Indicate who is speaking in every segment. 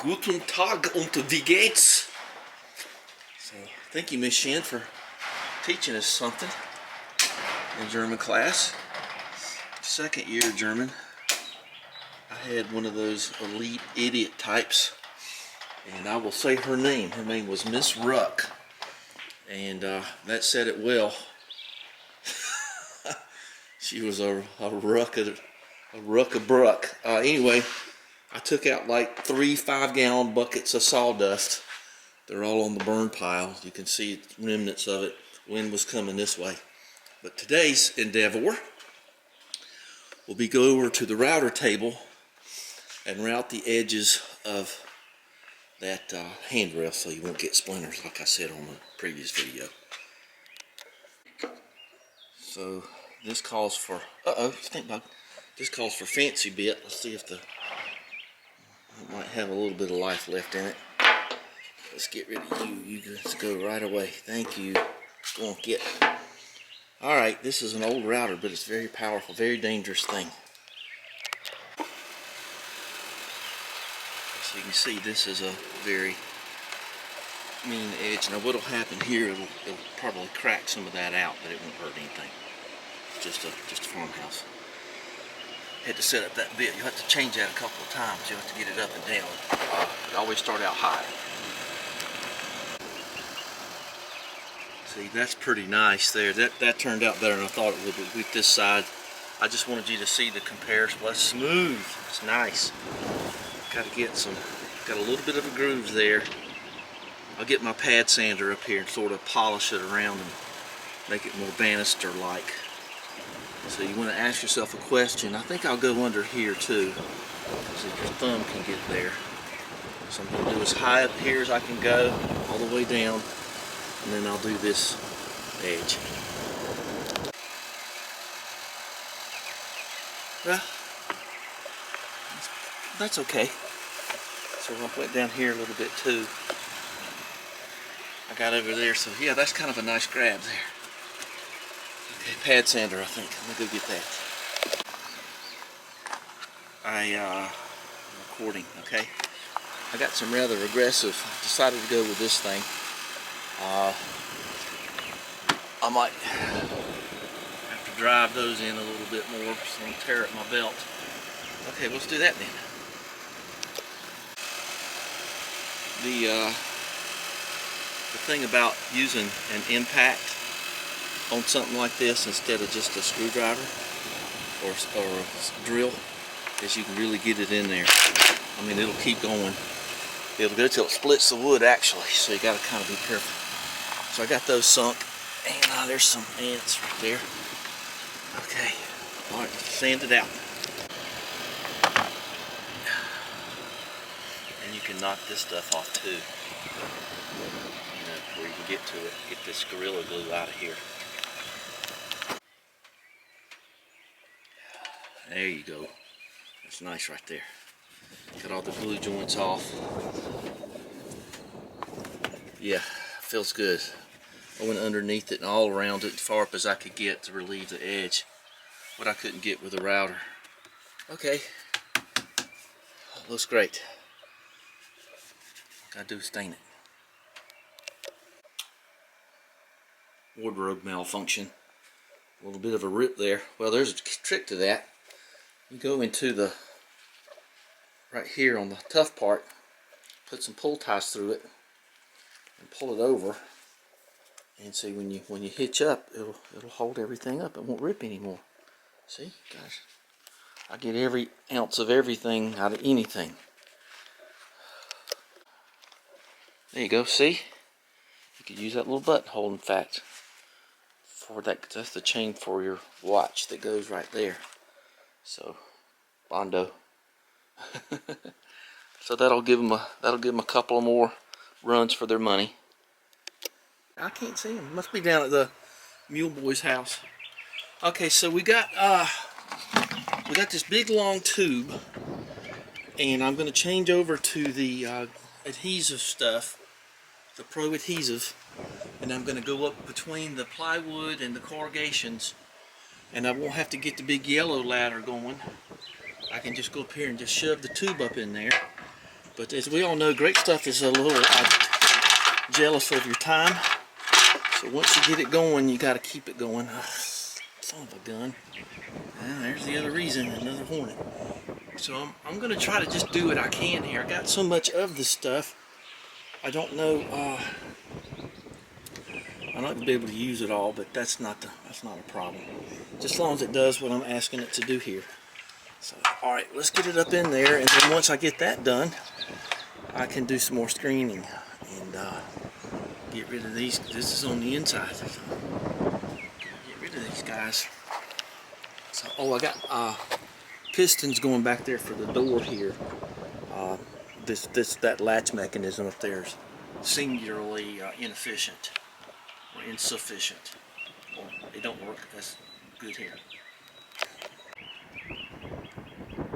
Speaker 1: Guten Tag und wie geht's? So, thank you, Miss Shin, for teaching us something in German class. Second year German. I had one of those elite idiot types, and I will say her name. Her name was Miss Ruck, and that said it well. She was a ruck of bruck. Anyway, I took out like 3 5-gallon buckets of sawdust. They're all on the burn pile. You can see remnants of it. Wind was coming this way. But today's endeavor will be go over to the router table and route the edges of that handrail so you won't get splinters like I said on the previous video. So this calls for, stink bug. This calls for fancy bit. Let's see if it might have a little bit of life left in it. Let's get rid of you. You just go right away. Thank you. Go on, get. Alright, this is an old router, but it's very powerful, very dangerous thing. So you can see this is a very mean edge. Now what'll happen here, it'll probably crack some of that out, but it won't hurt anything. It's just a farmhouse. Had to set up that bit. You'll have to change that a couple of times. You'll have to get it up and down. You always start out high. See, that's pretty nice there. That turned out better than I thought it would with this side. I just wanted you to see the comparison. Well, it's smooth. It's nice. Got a little bit of a groove there. I'll get my pad sander up here and sort of polish it around and make it more banister-like. So you want to ask yourself a question. I think I'll go under here too, so your thumb can get there. So I'm going to do as high up here as I can go, all the way down, and then I'll do this edge. Well, that's okay. So I went down here a little bit too. I got over there, so yeah, that's kind of a nice grab there. Okay, pad sander, I think. I'm gonna go get that. I'm recording, okay? I got some rather aggressive. Decided to go with this thing. I might have to drive those in a little bit more, so I'm gonna tear up my belt. Okay, let's do that then. The thing about using an impact on something like this instead of just a screwdriver or a drill is you can really get it in there. I mean, it'll keep going. It'll go till it splits the wood actually, so you got to kind of be careful. So I got those sunk, and there's some ants right there. Okay, all right, sand it out. And you can knock this stuff off too. You know, before you can get to it, get this Gorilla Glue out of here. There you go. That's nice right there. Got all the glue joints off. Yeah, feels good. I went underneath it and all around it as far up as I could get to relieve the edge. What I couldn't get with a router. Okay. Looks great. Gotta do is stain it. Wardrobe malfunction. A little bit of a rip there. Well, there's a trick to that. You go into the right here on the tough part, put some pull ties through it, and pull it over. And see, when you hitch up, it'll hold everything up. It won't rip anymore. See, guys, I get every ounce of everything out of anything. There you go. See, you could use that little button hole. In fact, for that, that's the chain for your watch that goes right there. So, Bondo. So that'll give them a couple of more runs for their money. I can't see them. Must be down at the Mule Boy's house. Okay, so we got this big long tube, and I'm going to change over to the adhesive stuff, the Pro adhesive, and I'm going to go up between the plywood and the corrugations, and I won't have to get the big yellow ladder going. I can just go up here and just shove the tube up in there. But as we all know, great stuff is a little jealous of your time. So once you get it going, you got to keep it going. Son of a gun. And there's the other reason, another hornet. So I'm going to try to just do what I can here. I got so much of this stuff. I don't know. I'm not going to be able to use it all, but that's not a problem. Just as long as it does what I'm asking it to do here. So, all right, let's get it up in there, and then once I get that done, I can do some more screening and get rid of these. This is on the inside. So get rid of these guys. So, oh, I got pistons going back there for the door here. That latch mechanism up there is singularly inefficient or insufficient. Or they don't work as good here.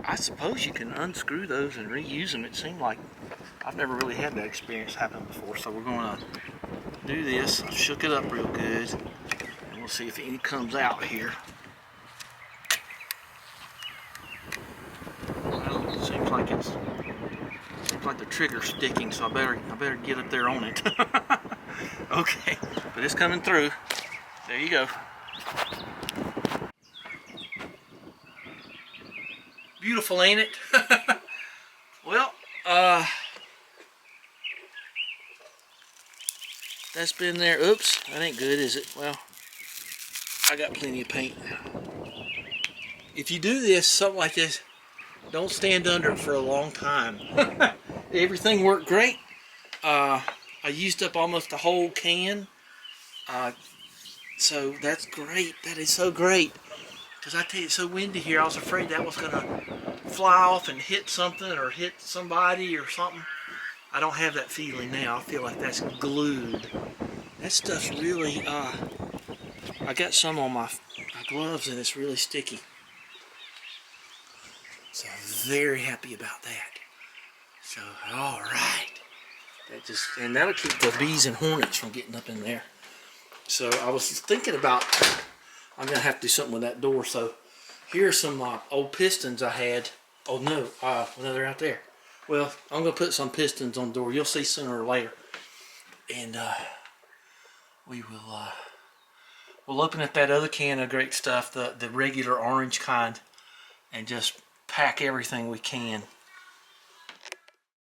Speaker 1: I suppose you can unscrew those and reuse them. It seemed like I've never really had that experience happen before. So we're going to do this. I shook it up real good, and we'll see if any comes out here. Well, it seems like the trigger's sticking, so I better get up there on it. Okay, but it's coming through. There you go. Beautiful, ain't it? Well, that's been there. Oops, that ain't good, is it? Well, I got plenty of paint. If you do this, something like this, don't stand under it for a long time. Everything worked great. I used up almost the whole can. So that's great. That is so great. Because I tell you, it's so windy here, I was afraid that was going to fly off and hit something or hit somebody or something. I don't have that feeling now. I feel like that's glued. That stuff's really, I got some on my gloves and it's really sticky. So I'm very happy about that. So, alright. And that'll keep the bees and hornets from getting up in there. So I was thinking about, I'm going to have to do something with that door. So here's some old pistons I had. Oh no, they're out there. Well, I'm going to put some pistons on the door. You'll see sooner or later. And we'll open up that other can of great stuff, the regular orange kind, and just pack everything we can